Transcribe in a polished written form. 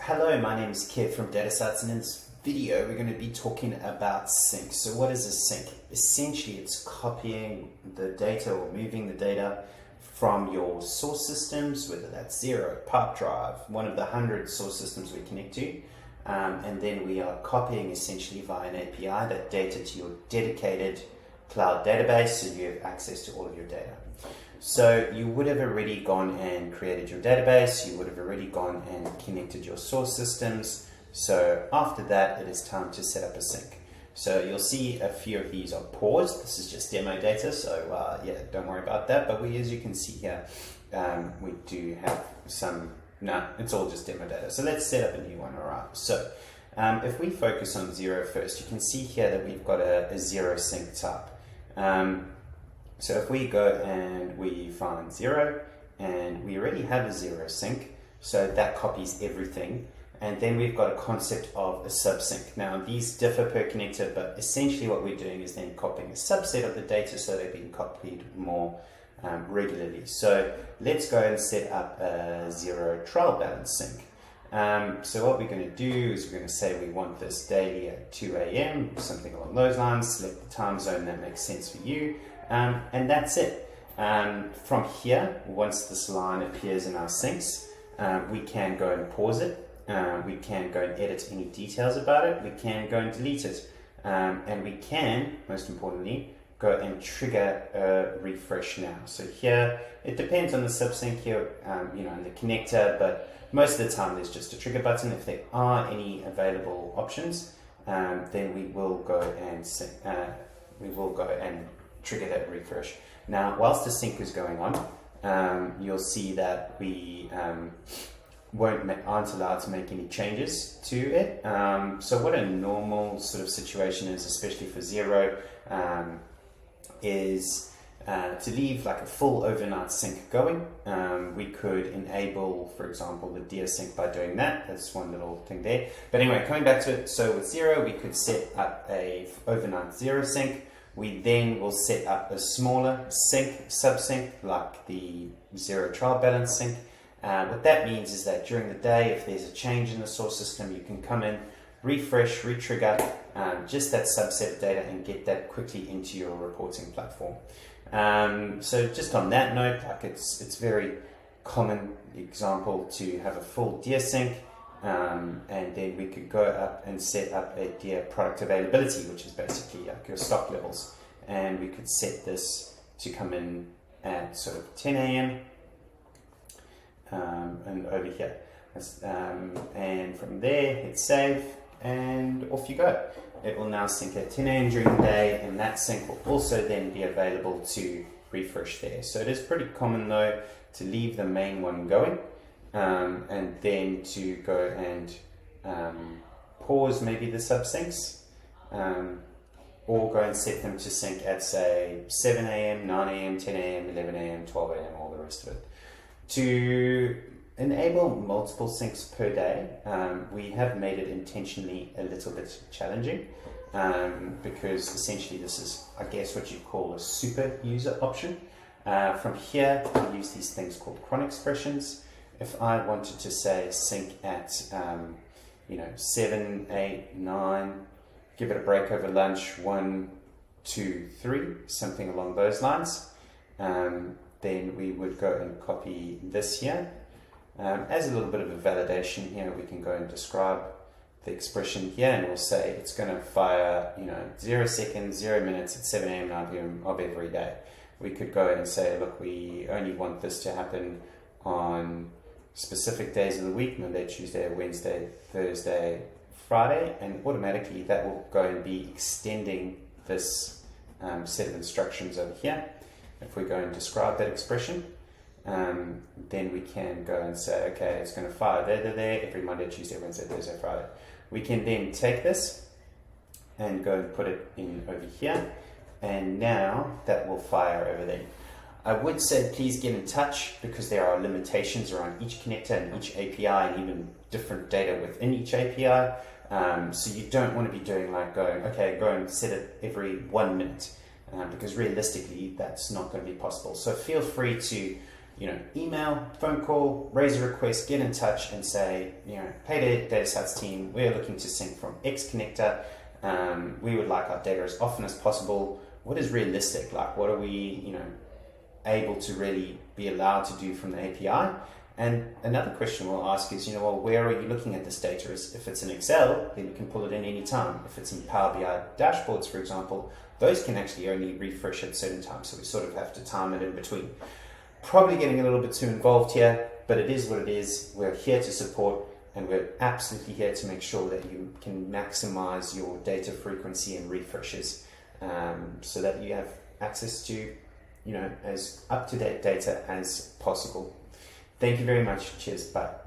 Hello, my name is Kev from dataSights, and in this video we're going to be talking about sync. So what is a sync? Essentially it's copying the data or moving the data from your source systems, whether that's Xero, Pipedrive, one of the 100 source systems we connect to, and then we are copying essentially via an API that data to your dedicated cloud database so you have access to all of your data. So you would have already gone and created your database, you would have already gone and connected your source systems. So after that, it is time to set up a sync. So you'll see a few of these are paused. This is just demo data, so yeah, don't worry about that. But as you can see here, we do have some, no, it's all just demo data. So let's set up a new one, all right. So if we focus on Xero first, you can see here that we've got a Xero sync type. So if we go and we find Xero, and we already have a Xero sync, so that copies everything. And then we've got a concept of a subsync. Now these differ per connector, but essentially what we're doing is then copying a subset of the data so they're being copied more regularly. So let's go and set up a Xero trial balance sync. So what we're going to do is we're going to say we want this daily at 2 a.m., something along those lines, select the time zone that makes sense for you, and that's it. From here, once this line appears in our syncs, we can go and pause it. We can go and edit any details about it. We can go and delete it. And we can, most importantly, go and trigger a refresh now. So here, it depends on the subsync here, in the connector, but most of the time there's just a trigger button. If there are any available options, then we will go and trigger that refresh. Now, whilst the sync is going on, you'll see that we aren't allowed to make any changes to it. So what a normal sort of situation is, especially for Xero, is to leave like a full overnight sync going. We could enable, for example, the DSync by doing that. That's one little thing there. But anyway, coming back to it, so with Xero, we could set up a overnight Xero sync. We then will set up a smaller sync, subsync, like the Xero trial balance sync. What that means is that during the day, if there's a change in the source system, you can come in, refresh, re-trigger just that subset of data and get that quickly into your reporting platform. So just on that note, like it's very common example to have a full DSync, and then we could go up and set up a DR product availability, which is basically like your stock levels, and we could set this to come in at sort of 10 a.m. And over here, and from there hit save, and off you go. It will now sync at 10 a.m. during the day, and that sync will also then be available to refresh there. So it is pretty common though to leave the main one going, and then to go and pause maybe the subsyncs, or go and set them to sync at say 7 a.m., 9 a.m., 10 a.m., 11 a.m., 12 a.m., all the rest of it. To enable multiple syncs per day, we have made it intentionally a little bit challenging, because essentially this is, I guess, what you call a super user option. From here, we use these things called cron expressions. If I wanted to say sync at 7, 8, 9, give it a break over lunch, 1, 2, 3, something along those lines, then we would go and copy this here. As a little bit of a validation here, we can go and describe the expression here, and we'll say it's going to fire 0 seconds, 0 minutes at 7 a.m., 9 p.m. of every day. We could go ahead and say, look, we only want this to happen on specific days of the week, Monday, Tuesday, Wednesday, Thursday, Friday, and automatically that will go and be extending this set of instructions over here. If we go and describe that expression, then we can go and say, okay, it's going to fire there, every Monday, Tuesday, Wednesday, Thursday, Friday. We can then take this and go and put it in over here, and now that will fire over there. I would say please get in touch, because there are limitations around each connector and each API, and even different data within each API. So you don't want to be doing like going, okay, go and set it every 1 minute. Because realistically that's not going to be possible. So feel free to email, phone call, raise a request, get in touch and say, hey dataSights team, we're looking to sync from X connector. We would like our data as often as possible. What is realistic? Like, what are we, able to really be allowed to do from the API? And another question we'll ask is, where are you looking at this data? If it's in Excel, then you can pull it in any time. If it's in Power BI dashboards, for example, those can actually only refresh at certain times. So we sort of have to time it in between. Probably getting a little bit too involved here, but it is what it is. We're here to support, and we're absolutely here to make sure that you can maximize your data frequency and refreshes, so that you have access to, as up-to-date data as possible. Thank you very much. Cheers. Bye.